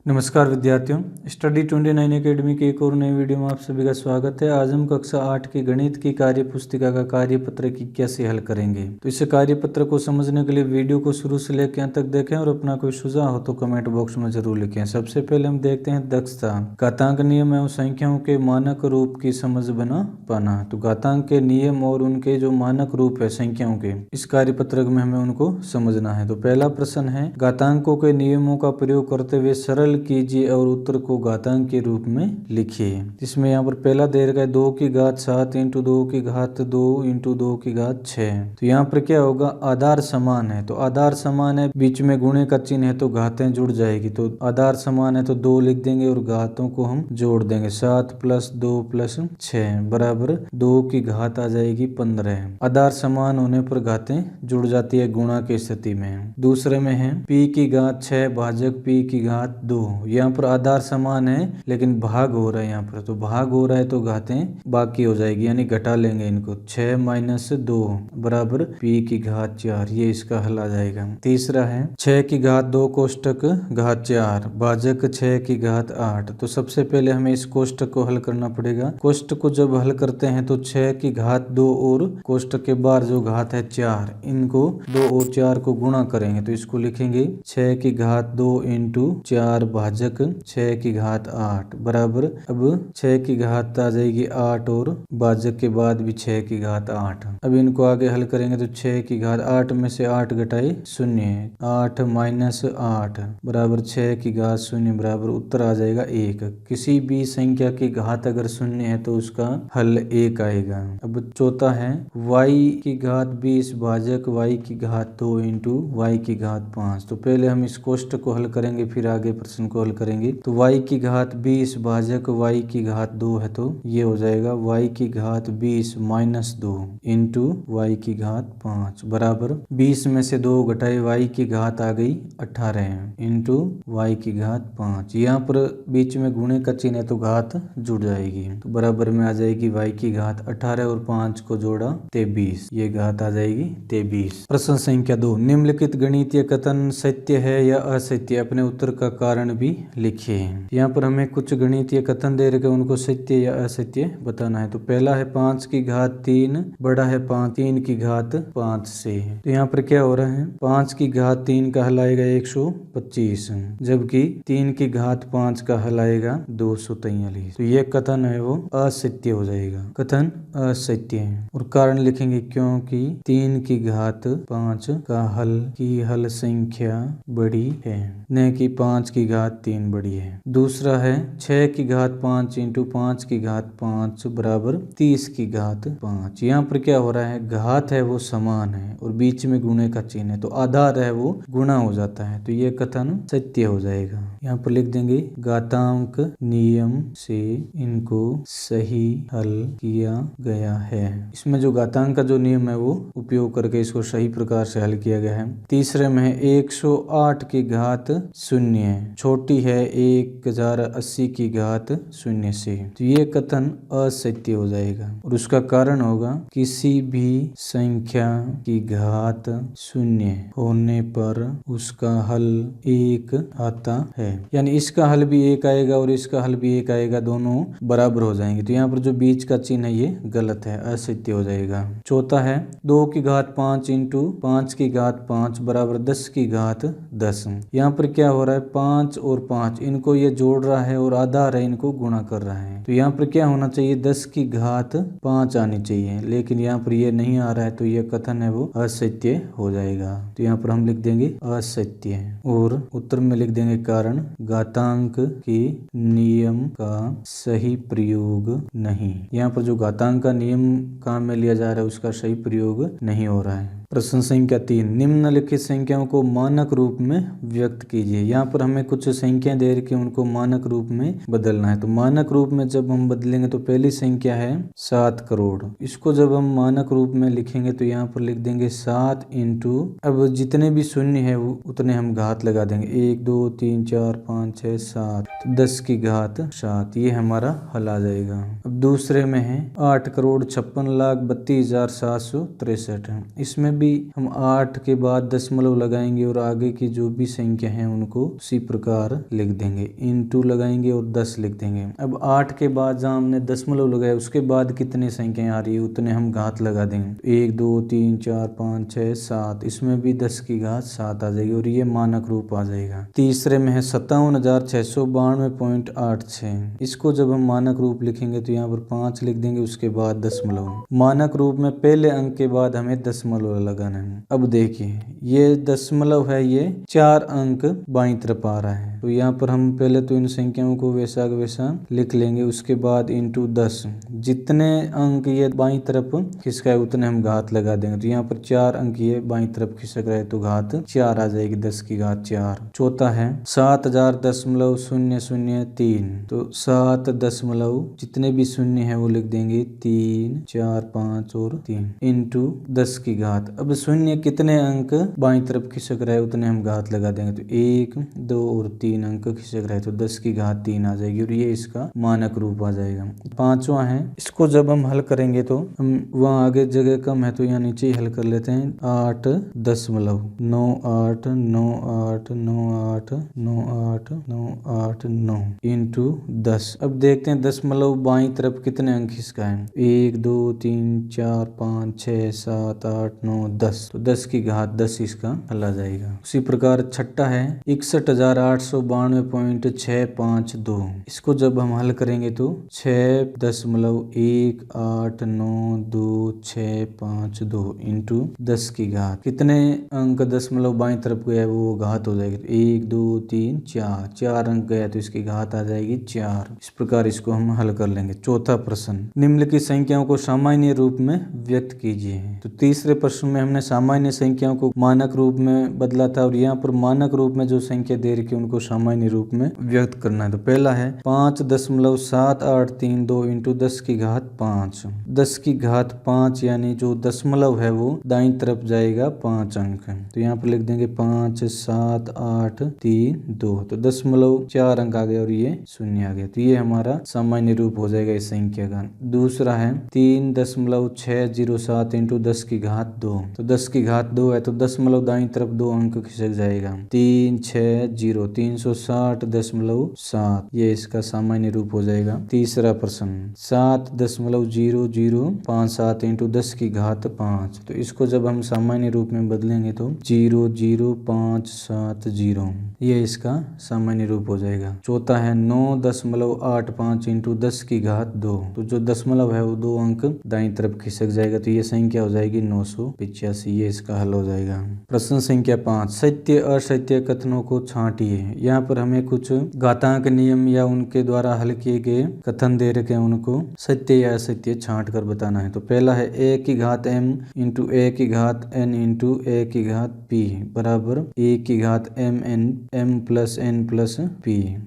नमस्कार विद्यार्थियों, study 29 academy के एक और नई वीडियो में आप सभी का स्वागत है। आज हम कक्षा 8 की गणित की कार्य पुस्तिका का कार्यपत्र की कैसे हल करेंगे। तो इस कार्यपत्र को समझने के लिए वीडियो को शुरू से लेकर अंत तक देखें और अपना कोई सुझाव हो तो कमेंट बॉक्स में जरूर लिखें। सबसे पहले हम देखते हैं दक्षता। घातांक नियम एवं संख्याओं के मानक रूप की समझ बना पाना। तो घातांक के नियम और उनके जो मानक रूप है संख्याओं के, इस कार्यपत्र में हमें उनको समझना है। तो पहला प्रश्न है, घातांकों के नियमों का प्रयोग करते हुए सरल कीजिए और उत्तर को घातांक के रूप में लिखिए। इसमें यहाँ पर पहला दे रखा है 2 की घात 7 इंटू 2 की घात 2 इंटू 2 की घात 6। तो यहाँ पर क्या होगा, आधार समान है तो आधार समान है, बीच में गुणे का चिन्ह है तो घातें जुड़ जाएगी। तो आधार समान है तो 2 लिख देंगे और घातों को हम जोड़ देंगे। 7 प्लस 2 प्लस 6 बराबर 2 की घात आ जाएगी 15। आधार समान होने पर घातें जुड़ जाती है गुणा की स्थिति में। दूसरे में है p की घात 6 भाजक p की घात 2। यहाँ पर आधार समान है लेकिन भाग हो रहा है, यहाँ पर तो भाग हो रहा है तो घातें बाकी हो जाएगी, यानी घटा लेंगे इनको। 6 माइनस 2 बराबर p की घात 4, ये इसका हल आ जाएगा। तीसरा है 6 की घात 2 कोष्टक घात 4 भाजक 6 की घात 8। तो सबसे पहले हमें इस कोष्टक को हल करना पड़ेगा। कोष्टक को जब हल करते हैं तो 6 की घात 2 और कोष्टक के बाहर जो घात है 4, इनको 2 और 4 को गुणा करेंगे तो इसको लिखेंगे 6 की घात 2 इंटू 4 भाजक 6 की घात 8 बराबर, अब 6 की घात आ जाएगी 8 और भाजक के बाद भी 6 की घात 8। अब इनको आगे हल करेंगे तो 6 की घात 8 में से 8 घटाए 0, 8 माइनस 8 बराबर 6 की घात 0 बराबर उत्तर आ जाएगा 1। किसी भी संख्या की घात अगर 0 है तो उसका हल 1 आएगा। अब चौथा है y की घात 20 भाजक y की घात 2 इंटू y की घात 5। तो पहले हम इस कोष्टक को हल करेंगे फिर आगे प्रश्न को हल करेंगे। तो y की घात 20 भाजक y की घात 2 है तो ये हो जाएगा y की घात 20 माइनस 2 इंटू y की घात 5 बराबर 20 में से 2 घटाए y की घात आ गई 18 इंटू y की घात 5। यहाँ पर बीच में गुणे का चिन्ह है तो घात जुड़ जाएगी, तो बराबर में आ जाएगी y की घात 18 और 5 को जोड़ा 23, ये घात आ जाएगी 23। प्रश्न संख्या 2, निम्नलिखित गणितीय कथन सत्य है या असत्य, अपने उत्तर का कारण भी लिखिए। यहाँ पर हमें कुछ गणितीय कथन दे रखे, उनको सत्य या असत्य बताना है। तो पहला है 5 की घात 3 बड़ा है 3 की घात 5 से। तो यहाँ पर क्या हो रहा है, 5 की घात 3 का हल आएगा 125, जबकि 3 की घात 5 का हल आएगा 243। तो ये कथन है वो असत्य हो जाएगा, कथन असत्य है। और कारण लिखेंगे क्योंकि 3 की घात 5 का हल संख्या बड़ी है, न कि 5 की घात 3 बड़ी है। दूसरा है 6 की घात 5 इंटू 5 की घात 5 बराबर 30 की घात 5। यहाँ पर क्या हो रहा है, घात है वो समान है और बीच में गुणे का चिन्ह है तो आधार है वो गुणा हो जाता है, तो ये कथन सत्य हो जाएगा। यहाँ पर लिख देंगे घातांक नियम से इनको सही हल किया गया है। इसमें जो घातांक का जो नियम है वो उपयोग करके इसको सही प्रकार से हल किया गया है। तीसरे में 108 की घात 0 छोटी है 1080 की घात 0 से। तो ये कथन असत्य हो जाएगा और उसका कारण होगा किसी भी संख्या की घात 0 होने पर उसका हल 1 आता है, यानी इसका हल भी 1 आएगा और इसका हल भी 1 आएगा, दोनों बराबर हो जाएंगे। तो यहाँ पर जो बीच का चिन्ह है ये गलत है, असत्य हो जाएगा। चौथा है 2 की घात 5 इंटू 5 की घात 5 बराबर 10 की घात 10। यहाँ पर क्या हो रहा है, 5 और 5 इनको ये जोड़ रहा है और आधार है इनको गुणा कर रहा है। तो यहाँ पर क्या होना चाहिए, 10 की घात 5 आनी चाहिए, लेकिन यहाँ पर ये नहीं आ रहा है तो ये कथन है वो असत्य हो जाएगा। तो यहाँ पर हम लिख देंगे असत्य और उत्तर में लिख देंगे कारण घातांक के नियम का सही प्रयोग नहीं। यहाँ पर जो घातांक का नियम काम में लिया जा रहा है उसका सही प्रयोग नहीं हो रहा है। प्रश्न संख्या 3, निम्नलिखित संख्याओं को मानक रूप में व्यक्त कीजिए। यहाँ पर हमें कुछ संख्या दे रखी, उनको मानक रूप में बदलना है। तो मानक रूप में जब हम बदलेंगे तो पहली संख्या है 7 करोड़। इसको जब हम मानक रूप में लिखेंगे तो यहाँ पर लिख देंगे 7 इंटू, अब जितने भी शून्य है उतने हम घात लगा देंगे, 1 2 3 4 5 6 7, तो 10 की घात 7, ये हमारा हल आ जाएगा। अब दूसरे में है 8 करोड़ 56 लाख 32,763। इसमें भी भी हम 8 के बाद दशमलव लगाएंगे और आगे की जो भी संख्या है उनको उसी प्रकार लिख देंगे, इंटू लगाएंगे और 10 लिख देंगे। अब 8 के बाद जहाँ हमने दशमलव लगाया उसके बाद कितने संख्याएं आ रही है उतने हम घात लगा देंगे। 1 2 3 4 5 6 7, इसमें भी 10 की घात 7 आ जाएगी और ये मानक रूप आ जाएगा। तीसरे में है 57,692.86, इसको जब हम मानक रूप लिखेंगे तो यहाँ पर 5 लिख देंगे, उसके बाद दशमलव। मानक रूप में पहले अंक के बाद हमें दशमलव लगाना है। अब देखिए ये दशमलव है, ये 4 अंक बाईं तरफ आ रहा है, तो यहाँ पर हम पहले तो इन संख्याओं को वैसा का वैसा लिख लेंगे, उसके बाद इंटू 10, जितने अंक ये बाईं तरफ खिसका है उतने हम घात लगा देंगे। तो यहाँ पर 4 अंक ये बाईं तरफ खिसक रहा है तो घात 4 आ जाएगी, 10 की घात 4। चौथा है 7000.003, तो 7 दशमलव जितने भी शून्य है वो लिख देंगे 3 4 5 और 3 इंटू 10 की घात। अब शून्य कितने अंक बाईं तरफ खिसक रहा है उतने हम घात लगा देंगे, तो 1 2 और 3 अंक खिसक रहा है तो 10 की घात 3 आ जाएगी और ये इसका मानक रूप आ जाएगा। पांचवा है, इसको जब हम हल करेंगे तो हम वहाँ आगे जगह कम है तो यहाँ नीचे ही हल कर लेते हैं। 8.9898989898 इंटू 10। अब देखते हैं दशमलव बाईं तरफ कितने अंक खिसका है, 1 2 3 4 5 6 7 8 9 10, तो 10 की घात 10 इसका हल आ जाएगा। उसी प्रकार छठा है 61,892.652, इसको जब हम हल करेंगे तो 6.1892652 इंटू 10 की घात, कितने अंक दशमलव बाईं तरफ गया वो घात हो जाएगी, 1 2 3 4, 4 अंक गया तो इसकी घात आ जाएगी 4। इस प्रकार इसको हम हल कर लेंगे। चौथा प्रश्न, निम्न की संख्याओं को सामान्य रूप में व्यक्त कीजिए। तो तीसरे प्रश्न में हमने सामान्य संख्याओं को मानक रूप में बदला था और यहाँ पर मानक रूप में जो संख्या दे रखी है उनको सामान्य रूप में व्यक्त करना है। तो पहला है 5.7832 इंटू 10 की घात 5, 10 की घात 5 यानी जो दशमलव है वो दाईं तरफ जाएगा 5 अंक, तो यहाँ पर लिख देंगे 5 7 8 3 2, तो दशमलव 4 अंक आ गया और ये शून्य आ गया, तो ये हमारा सामान्य रूप हो जाएगा इस संख्या का। दूसरा है 3.607 इंटू 10 की घात 2, तो 10 की घात 2 है तो दशमलव दाईं तरफ 2 अंक खिसक जाएगा, 360 360.7, ये इसका सामान्य रूप हो जाएगा। तीसरा प्रश्न 7.0057 इंटू 10 की घात 5, तो इसको जब हम सामान्य रूप में बदलेंगे तो 00570, ये इसका सामान्य रूप हो जाएगा। चौथा है 9.85 इंटू 10 की घात 2, तो जो दशमलव है वो 2 अंक दाईं तरफ खिसक जाएगा तो ये संख्या हो जाएगी 985, ये इसका हल हो जाएगा। प्रश्न संख्या 5, सत्य असत्य कथनों को छांटिए। यहाँ पर हमें कुछ घातांक नियम या उनके द्वारा हल किए गए कथन दे रखे हैं, उनको सत्य या असत्य छांट कर बताना है। तो पहला है a की घात m इंटू a की घात n इंटू a की घात p बराबर a की घात m plus n plus p।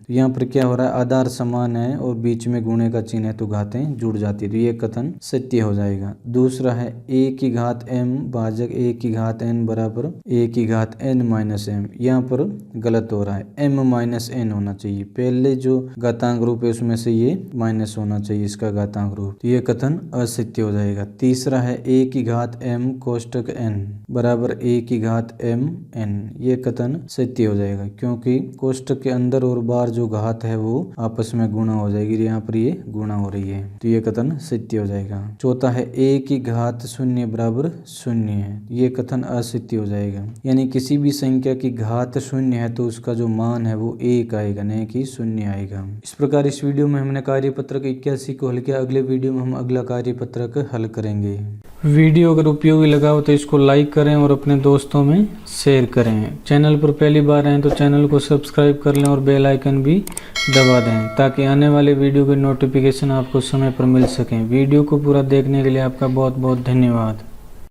यहाँ पर क्या हो रहा है, आधार समान है और बीच में गुणे का चिन्ह है तो घातें जुड़ जाती है, तो ये कथन सत्य हो जाएगा। दूसरा है a की घात m भाजक a की घात n बराबर a की घात n माइनस m, यहाँ पर गलत हो रहा है, m माइनस n होना चाहिए, पहले जो घातांक रूप है उसमें से ये माइनस होना चाहिए इसका घातांक रूप, तो ये कथन असत्य हो जाएगा। तीसरा है a की घात m कोष्टक n बराबर a की घात m n, ये कथन सत्य हो जाएगा क्योंकि कोष्टक के अंदर और बाहर जो घात है वो आपस में गुणा हो जाएगी, यहाँ पर ये गुणा हो रही है तो ये कथन सत्य हो जाएगा। चौथा है a की घात 0 बराबर 0 है, ये कथन असत्य हो जाएगा, यानी किसी भी संख्या की घात 0 है तो उसका जो मान है वो 1 आएगा नहीं कि 0 आएगा। इस प्रकार इस वीडियो में हमने कार्यपत्रक 81 को हल किया। अगले वीडियो में हम अगला कार्यपत्रक हल करेंगे। वीडियो अगर उपयोगी लगा हो तो इसको लाइक करें और अपने दोस्तों में शेयर करें। चैनल पर पहली बार आए तो चैनल को सब्सक्राइब कर लें और बेल आइकन भी दबा दें ताकि आने वाले वीडियो के नोटिफिकेशन आपको समय पर मिल सकें। वीडियो को पूरा देखने के लिए आपका बहुत बहुत धन्यवाद।